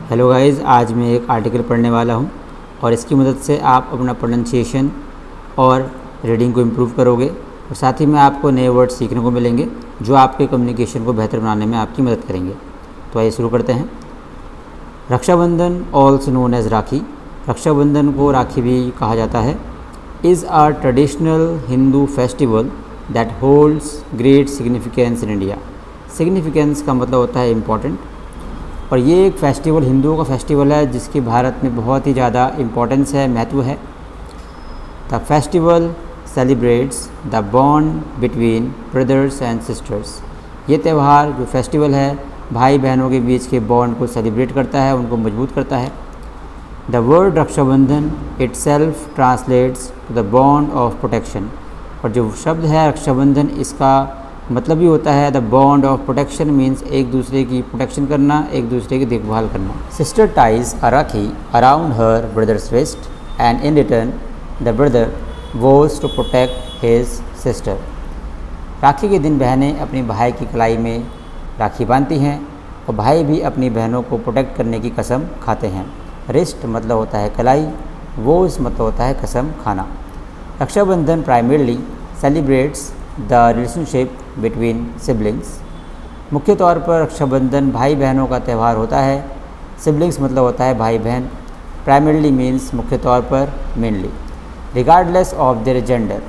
Hello guys, आज मैं एक आर्टिकल पढ़ने वाला हूं और इसकी मदद से आप अपना प्रोनंसिएशन और रीडिंग को इम्प्रूव करोगे और साथ ही में आपको नए वर्ड सीखने को मिलेंगे जो आपके कम्युनिकेशन को बेहतर बनाने में आपकी मदद करेंगे। तो आइए शुरू करते हैं। रक्षाबंधन ऑल्सो नोन एज राखी, रक्षाबंधन को राखी भी कहा जाता है, is a traditional Hindu festival that holds great significance in India. Significance का मतलब होता है इम्पॉर्टेंट, और ये एक फेस्टिवल हिंदुओं का फेस्टिवल है जिसकी भारत में बहुत ही ज़्यादा इम्पोर्टेंस है, महत्व है। The festival celebrates the bond between brothers and sisters. ये त्यौहार जो फेस्टिवल है भाई बहनों के बीच के बॉन्ड को सेलिब्रेट करता है, उनको मजबूत करता है। The word Rakshabandhan itself translates to the bond of protection, और जो शब्द है रक्षाबंधन इसका मतलब ही होता है the bond of protection, means एक दूसरे की प्रोटेक्शन करना, एक दूसरे की देखभाल करना। Sister ties a rakhi around her brother's wrist and in return the brother was to protect his sister. Rakhi के दिन बहनें अपनी भाई की कलाई में राखी बांधती हैं और भाई भी अपनी बहनों को प्रोटेक्ट करने की कसम खाते हैं। रिस्ट मतलब होता है कलाई, वोज मतलब होता है कसम खाना। Rakshabandhan primarily celebrates the relationship between siblings. मुख्य तौर पर रक्षाबंधन भाई बहनों का त्यौहार होता है। सिबलिंग्स मतलब होता है भाई बहन। प्राइमरली मीन्स मुख्य तौर पर, mainly. Regardless of their gender,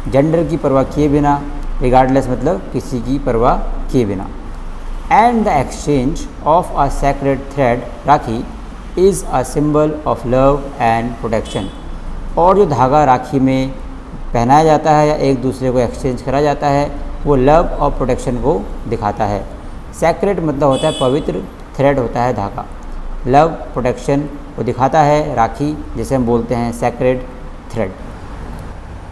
gender की परवाह किए बिना, रिगार्डलेस मतलब किसी की परवाह किए बिना। And the exchange of a sacred thread rakhi is a symbol of love and protection. और जो धागा राखी में पहनाया जाता है या एक दूसरे को एक्सचेंज करा जाता है वो लव और प्रोटेक्शन को दिखाता है। सैक्रेड मतलब होता है पवित्र, थ्रेड होता है धागा। लव प्रोटेक्शन को दिखाता है राखी, जिसे हम बोलते हैं sacred thread.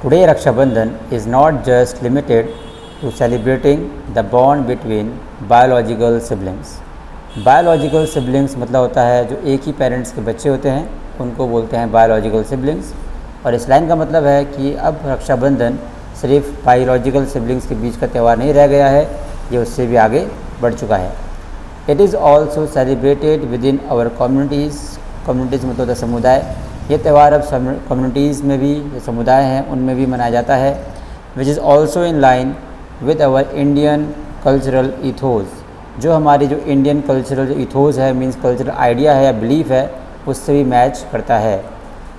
Today Rakshabandhan is not just limited to celebrating the bond between biological siblings. Biological siblings मतलब होता है जो एक ही पेरेंट्स के बच्चे होते हैं, उनको बोलते हैं बायोलॉजिकल सिबलिंग्स। और इस लाइन का मतलब है कि अब रक्षाबंधन सिर्फ बायोलॉजिकल सिबलिंग्स के बीच का त्यौहार नहीं रह गया है, ये उससे भी आगे बढ़ चुका है। It is also celebrated within our communities. Communities मतलब होता है समुदाय। ये त्यौहार अब कम्युनिटीज़ में भी, जो समुदाय हैं उनमें भी मनाया जाता है। Which is also in line with our Indian cultural ethos. जो हमारी जो इंडियन कल्चरल जो इथोज़ है, मीन्स कल्चरल आइडिया है या बिलीफ है, उससे भी मैच करता है।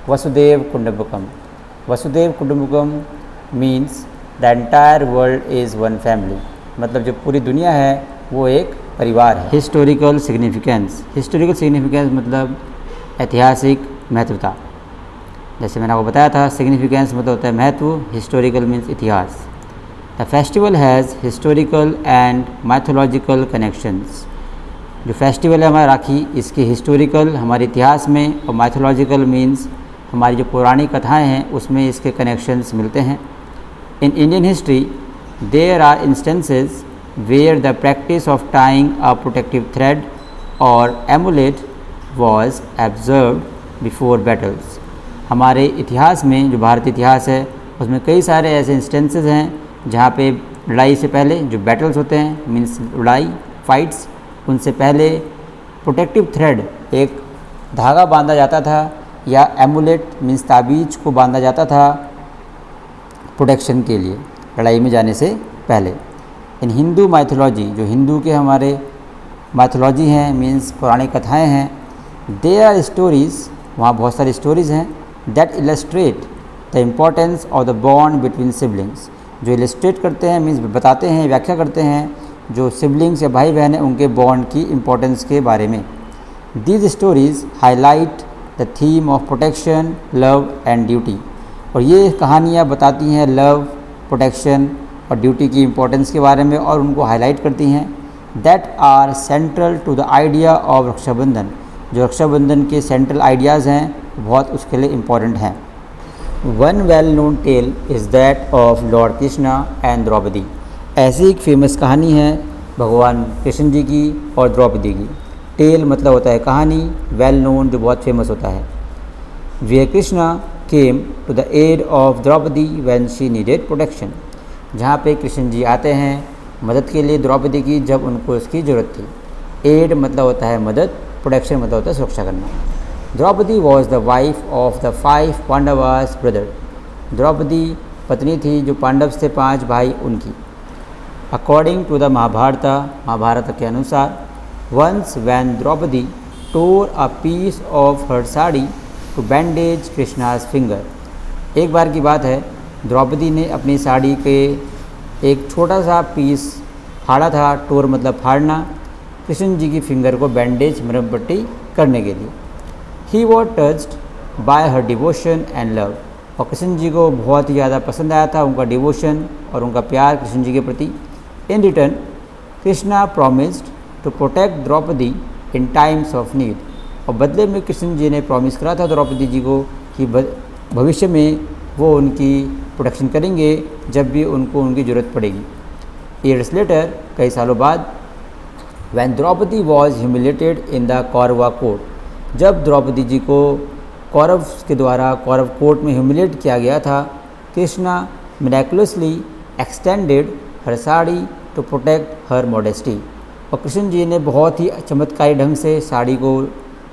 वसुदेव कुटुंबकम। वसुदेव कुटुंबकम means the entire world is one family, मतलब जो पूरी दुनिया है वो एक परिवार है। Historical significance. हिस्टोरिकल सिग्निफिकेंस मतलब ऐतिहासिक महत्वता। जैसे मैंने आपको बताया था, सिग्निफिकेंस मतलब होता है महत्व, हिस्टोरिकल मीन्स इतिहास। The festival has historical and mythological connections. जो फेस्टिवल है हमारा राखी, इसके हिस्टोरिकल हमारे इतिहास में और माइथोलॉजिकल मीन्स हमारी जो पौराणिक कथाएं हैं उसमें इसके कनेक्शंस मिलते हैं। In Indian history there are instances where the practice of tying a protective thread और amulet was observed before battles. हमारे इतिहास में, जो भारतीय इतिहास है, उसमें कई सारे ऐसे इंस्टेंसेस हैं जहाँ पे लड़ाई से पहले जो बैटल्स होते हैं, मीन्स लड़ाई, फाइट्स, उनसे पहले प्रोटेक्टिव थ्रेड, एक धागा बांधा जाता था, या एमुलेट मीन्स ताबीज को बांधा जाता था प्रोटेक्शन के लिए, लड़ाई में जाने से पहले। इन हिंदू माइथोलॉजी, जो हिंदू के हमारे माइथोलॉजी हैं, मीन्स पौराणिक कथाएं हैं, दे आर स्टोरीज़, वहाँ बहुत सारी स्टोरीज़ हैं that illustrate the importance of the bond between siblings, जो इलस्ट्रेट करते हैं, मीन्स बताते हैं, व्याख्या करते हैं जो सिबलिंग्स या भाई बहन हैं उनके बॉन्ड की इम्पोर्टेंस के बारे में। These stories highlight the theme of protection, love and duty. और ये कहानियाँ बताती हैं लव, प्रोटेक्शन और ड्यूटी की इम्पोर्टेंस के बारे में और उनको हाईलाइट करती हैं। That are central to the idea of Rakshabandhan. जो रक्षाबंधन के सेंट्रल आइडियाज़ हैं बहुत उसके लिए इम्पॉर्टेंट हैं। One well known tale is that of lord Krishna and Draupadi. ऐसी एक फेमस कहानी है भगवान कृष्ण जी की और द्रौपदी की। टेल मतलब होता है कहानी, वेल नोन जो बहुत फेमस होता है। Where Krishna came to the aid of Draupadi when she needed protection. जहाँ पे कृष्ण जी आते हैं मदद के लिए द्रौपदी की जब उनको उसकी ज़रूरत थी। एड मतलब होता है मदद, प्रोटेक्शन मतलब होता है सुरक्षा करना। Draupadi was the wife of the 5 Pandavas brother. Draupadi पत्नी थी जो पांडव से 5 भाई उनकी। अकॉर्डिंग टू द महाभारत के अनुसार, once when Draupadi tore a piece of her sari to bandage Krishna's finger. एक बार की बात है, द्रौपदी ने अपनी साड़ी के एक छोटा सा पीस फाड़ा था। टोर मतलब फाड़ना, कृष्ण जी की फिंगर को बैंडेज मरहम पट्टी करने के लिए। He was touched bye her devotion and love. और कृष्ण जी को बहुत ही ज़्यादा पसंद आया था उनका डिवोशन और उनका प्यार कृष्ण जी के प्रति। In return Krishna promised to protect Draupadi in times of need. और बदले में कृष्ण जी ने प्रॉमिस करा था द्रौपदी जी को कि भविष्य में वो उनकी प्रोटेक्शन करेंगे जब भी उनको उनकी ज़रूरत पड़ेगी। ईयर्स लेटर, कई सालों बाद, when Draupadi was humiliated in the Kaurava court. जब द्रौपदी जी को कौरव के द्वारा कौरव कोर्ट में ह्यूमिलेट किया गया था, Krishna miraculously extended her sari to protect her modesty. और कृष्ण जी ने बहुत ही चमत्कारी ढंग से साड़ी को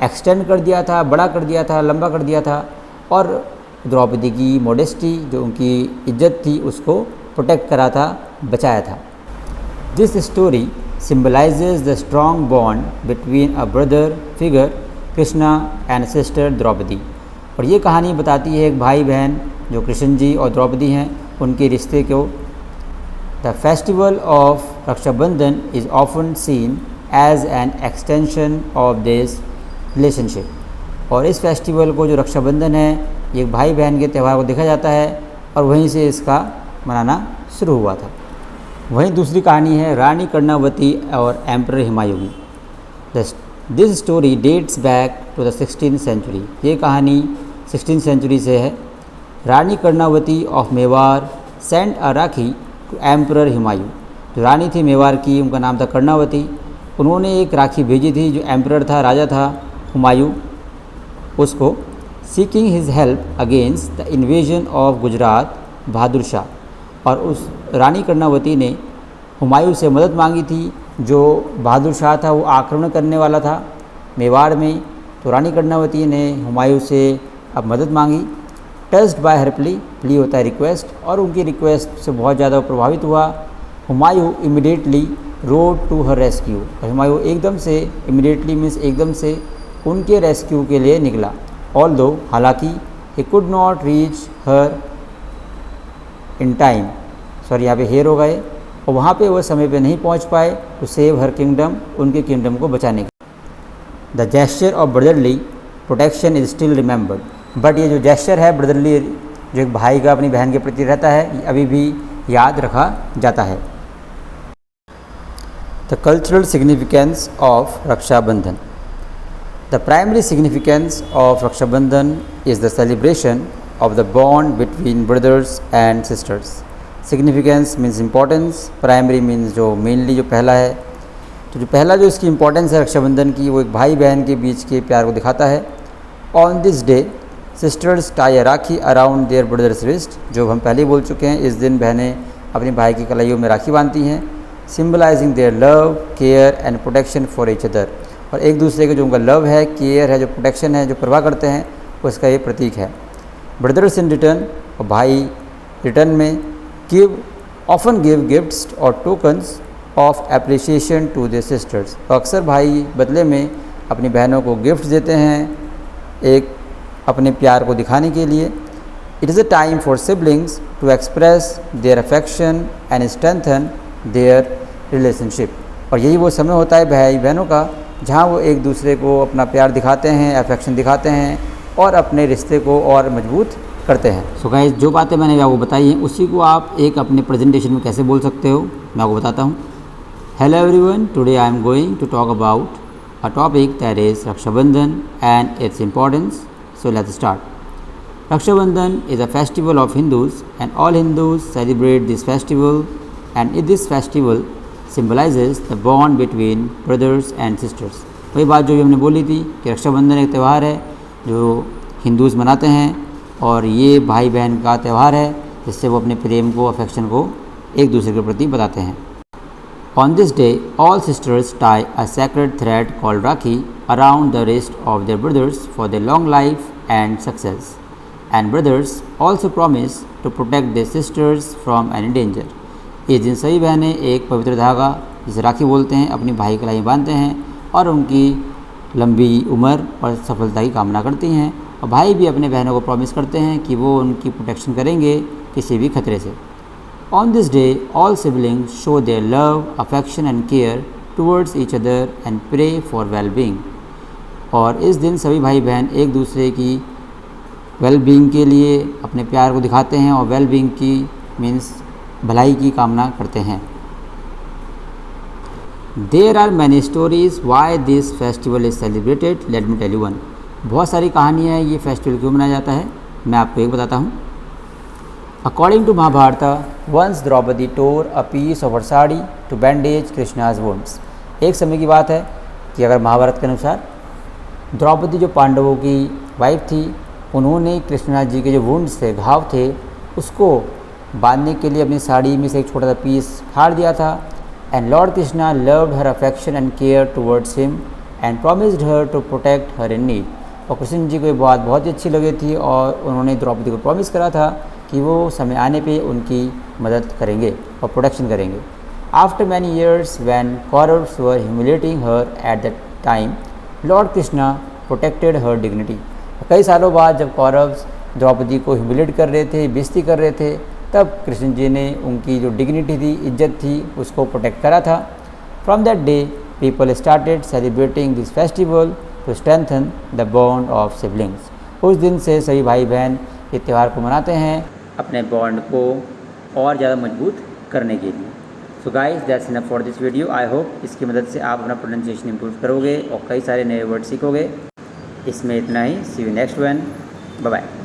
एक्सटेंड कर दिया था, बड़ा कर दिया था, लंबा कर दिया था और द्रौपदी की मॉडेस्टी जो उनकी इज्जत थी उसको प्रोटेक्ट करा था, बचाया था। This story symbolizes the strong bond between a brother figure Krishna and sister Draupadi. और ये कहानी बताती है एक भाई बहन जो कृष्ण जी और द्रौपदी हैं उनके रिश्ते को। The festival of Rakshabandhan is often seen as an extension of this relationship. और इस फेस्टिवल को जो रक्षाबंधन है ये भाई बहन के त्यौहार को देखा जाता है और वहीं से इसका मनाना शुरू हुआ था। वहीं दूसरी कहानी है रानी कर्णावती और एम्परर हुमायूं की। This story dates back to the 16th century. ये कहानी 16th सेंचुरी से है। Rani Karnavati of Mewar sent a rakhi to emperor Humayun. जो रानी थी मेवाड़ की, उनका नाम था कर्णावती, उन्होंने एक राखी भेजी थी जो एम्परर था, राजा था हुमायूं, उसको, seeking his help against the invasion of Gujarat Bahadur Shah. और उस रानी कर्णावती ने हुमायूं से मदद मांगी थी। जो बहादुर शाह था वो आक्रमण करने वाला था मेवाड़ में, तो रानी कर्णावती ने हुमायूं से अब मदद मांगी। टच्ड बाय हर प्ली होता है रिक्वेस्ट, और उनकी रिक्वेस्ट से बहुत ज़्यादा प्रभावित हुआ। Humayun immediately rode to her rescue. और हुमायूं एकदम से, इमिडिएटली मीन्स एकदम से, उनके रेस्क्यू के लिए निकला। ऑल्दो हालांकि he could not reach her in time, sorry यहाँ पे हेयर हो गए, और वहाँ पे वो समय पे नहीं पहुँच पाए टू सेव हर किंगडम, उनके किंगडम को बचाने के। The gesture of brotherly protection is still remembered. But ये जो जेस्चर है ब्रदरली, जो एक भाई का अपनी बहन के प्रति रहता है, ये अभी भी याद रखा जाता है। The cultural significance of Rakshabandhan. The primary significance of Rakshabandhan is the celebration of the bond between brothers and sisters. Significance means importance, primary means जो mainly जो पहला है, तो जो पहला जो इसकी importance है रक्षाबंधन की, वो एक भाई बहन के बीच के प्यार को दिखाता है। On this day sisters tie a rakhi around their brother's wrist, जो हम पहले बोल चुके हैं, इस दिन बहनें अपने भाई की कलाइयों में राखी बांधती हैं, symbolizing their love, care and protection for each other। और एक दूसरे के जो उनका लव है, केयर है, जो प्रोटेक्शन है, जो परवाह करते हैं, उसका ये प्रतीक है। ब्रदर्स इन रिटर्न, और भाई रिटर्न में, ऑफन गिव गिफ्ट्स और tokens of appreciation to their sisters. और अक्सर भाई बदले में अपनी बहनों को गिफ्ट देते हैं एक अपने प्यार को दिखाने के लिए। It is a time for siblings to express their affection and strengthen their relationship. और यही वो समय होता है भाई बहनों का जहाँ वो एक दूसरे को अपना प्यार दिखाते हैं, अफेक्शन दिखाते हैं और अपने रिश्ते को और मजबूत करते हैं। सो गाइस, जो बातें मैंने आपको बताई हैं उसी को आप एक अपने प्रेजेंटेशन में कैसे बोल सकते हो, मैं आपको बताता हूँ। Hello everyone, today I am going to talk about a topic that is Rakshabandhan and its importance. So let's start. Rakshabandhan is a festival of Hindus and all Hindus celebrate this festival and this festival symbolises the bond between brothers and sisters. वही बात जो भी हमने बोली थी कि रक्षाबंधन एक त्यौहार है जो हिंदूज़ मनाते हैं और ये भाई बहन का त्यौहार है जिससे वो अपने प्रेम को, अफेक्शन को एक दूसरे के प्रति बताते हैं। On this day, all sisters tie a sacred thread called Rakhi around the wrist of their brothers for their long life and success. And brothers also promise to protect their sisters from any danger. इस दिन सभी बहनें एक पवित्र धागा जिसे राखी बोलते हैं अपनी भाई कलाई में बांधते हैं और उनकी लंबी उम्र और सफलता की कामना करती हैं, और भाई भी अपने बहनों को प्रॉमिस करते हैं कि वो उनकी प्रोटेक्शन करेंगे किसी भी खतरे से। On this day, all siblings show their love, affection and care towards each other and pray for well-being. और इस दिन सभी भाई बहन एक दूसरे की वेल-बीइंग के लिए अपने प्यार को दिखाते हैं और वेल-बीइंग की मीन्स भलाई की कामना करते हैं। There are many stories why this festival is celebrated. Let me tell you one. बहुत सारी कहानियाँ हैं ये फेस्टिवल क्यों मनाया जाता है, मैं आपको एक बताता हूँ। According to Mahabharata, once Draupadi tore a piece of her sari to bandage Krishna's wounds. एक समय की बात है कि अगर महाभारत के अनुसार द्रौपदी जो पांडवों की वाइफ थी, उन्होंने कृष्णा जी के जो वुंड्स थे, घाव थे, उसको बांधने के लिए अपनी साड़ी में से एक छोटा सा पीस फाड़ दिया था। And lord Krishna loved her affection and care towards him and promised her to protect her in need. और कृष्ण जी को ये बात बहुत ही अच्छी लगी थी और उन्होंने द्रौपदी को प्रॉमिस करा था कि वो समय आने पे उनकी मदद करेंगे और प्रोटेक्शन करेंगे। After many years when Kauravas were humiliating her at that time, lord Krishna protected her dignity. कई सालों बाद जब कौरव्स द्रौपदी को ह्यूमिलेट कर रहे थे, बेइज्जती कर रहे थे, तब कृष्ण जी ने उनकी जो डिग्निटी थी, इज्जत थी, उसको प्रोटेक्ट करा था। From that day people started celebrating this festival to strengthen the bond of siblings. उस दिन से सभी भाई बहन इस त्यौहार को मनाते हैं अपने बॉन्ड को और ज़्यादा मजबूत करने के लिए। So guys, that's enough for this video. I hope इसकी मदद से आप अपना प्रोनाउंसिएशन इंप्रूव करोगे और कई सारे नए वर्ड सीखोगे। इसमें इतना ही। See you next one. Bye bye.